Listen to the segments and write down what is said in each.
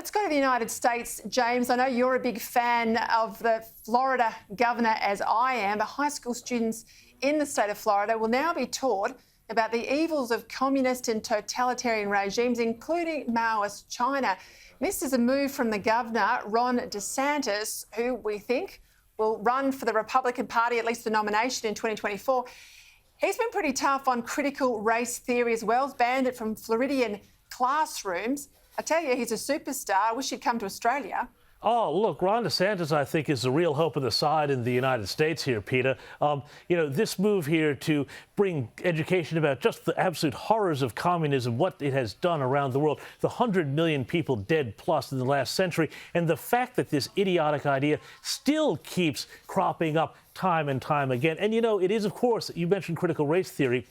Let's go to the United States, James. I know you're a big fan of the Florida governor, as I am, but high school students in the state of Florida will now be taught about the evils of communist and totalitarian regimes, including Maoist China. This is a move from the governor, Ron DeSantis, who we think will run for the Republican Party, at least the nomination in 2024. He's been pretty tough on critical race theory as well. He's banned it from Floridian classrooms. I tell you, he's a superstar. I wish he'd come to Australia. Oh, look, Ron DeSantis, I think, is the real hope of the side in the United States here, Peter. This move here to bring education about just the absolute horrors of communism, what it has done around the world, the 100 million people dead plus in the last century, and the fact that this idiotic idea still keeps cropping up time and time again. And, it is, of course, you mentioned critical race theory,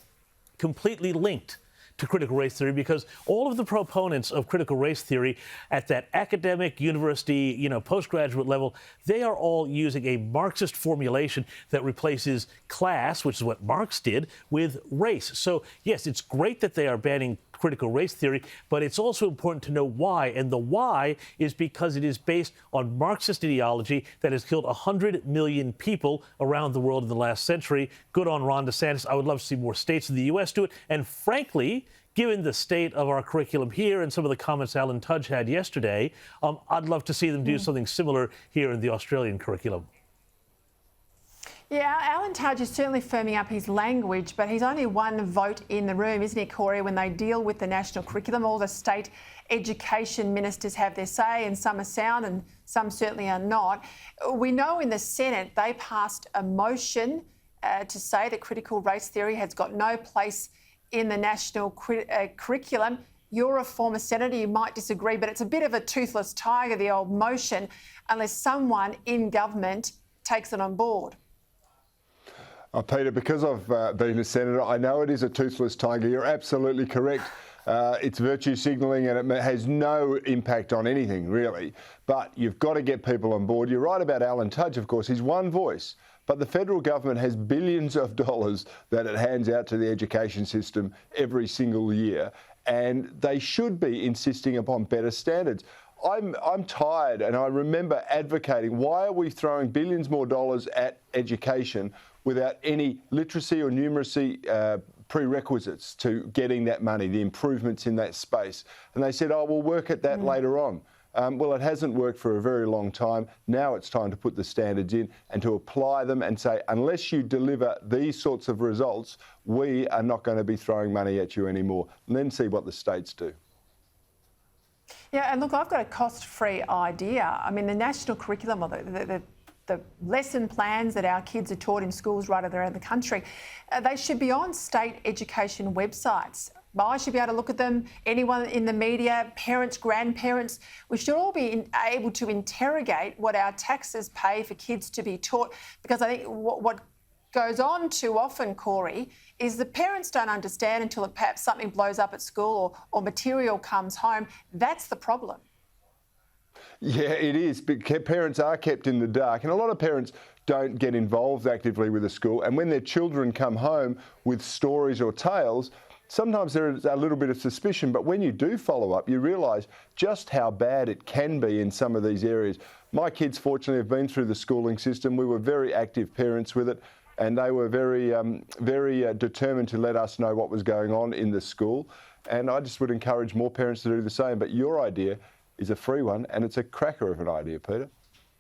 completely linked to critical race theory, because all of the proponents of critical race theory at that academic, university, postgraduate level, they are all using a Marxist formulation that replaces class, which is what Marx did, with race. So, yes, it's great that they are banning critical race theory, but it's also important to know why. And the why is because it is based on Marxist ideology that has killed 100 million people around the world in the last century. Good on Ron DeSantis. I would love to see more states in the U.S. do it. And frankly, given the state of our curriculum here and some of the comments Alan Tudge had yesterday, I'd love to see them do something similar here in the Australian curriculum. Yeah, Alan Tudge is certainly firming up his language, but he's only one vote in the room, isn't he, Corey, when they deal with the national curriculum? All the state education ministers have their say, and some are sound and some certainly are not. We know in the Senate they passed a motion to say that critical race theory has got no place in the national curriculum. You're a former senator, you might disagree, but it's a bit of a toothless tiger, the old motion, unless someone in government takes it on board. Peter, because I've been a senator, I know it is a toothless tiger. You're absolutely correct. It's virtue signalling and it has no impact on anything, really. But you've got to get people on board. You're right about Alan Tudge, of course. He's one voice. But the federal government has billions of dollars that it hands out to the education system every single year. And they should be insisting upon better standards. I'm tired, and I remember advocating, why are we throwing billions more dollars at education without any literacy or numeracy prerequisites to getting that money, the improvements in that space? And they said, we'll work at that later on. Well, it hasn't worked for a very long time. Now it's time to put the standards in and to apply them and say, unless you deliver these sorts of results, we are not going to be throwing money at you anymore. And then see what the states do. Yeah, and look, I've got a cost-free idea. I mean, the national curriculum, or the lesson plans that our kids are taught in schools right around the country, they should be on state education websites. I should be able to look at them, anyone in the media, parents, grandparents. We should all be able to interrogate what our taxes pay for kids to be taught, because I think what goes on too often, Corey, is the parents don't understand until perhaps something blows up at school or material comes home. That's the problem. Yeah, it is. Parents are kept in the dark, and a lot of parents don't get involved actively with the school. And when their children come home with stories or tales, sometimes there is a little bit of suspicion, but when you do follow up, you realise just how bad it can be in some of these areas. My kids, fortunately, have been through the schooling system. We were very active parents with it, and they were very determined to let us know what was going on in the school. And I just would encourage more parents to do the same. But your idea is a free one, and it's a cracker of an idea, Peter.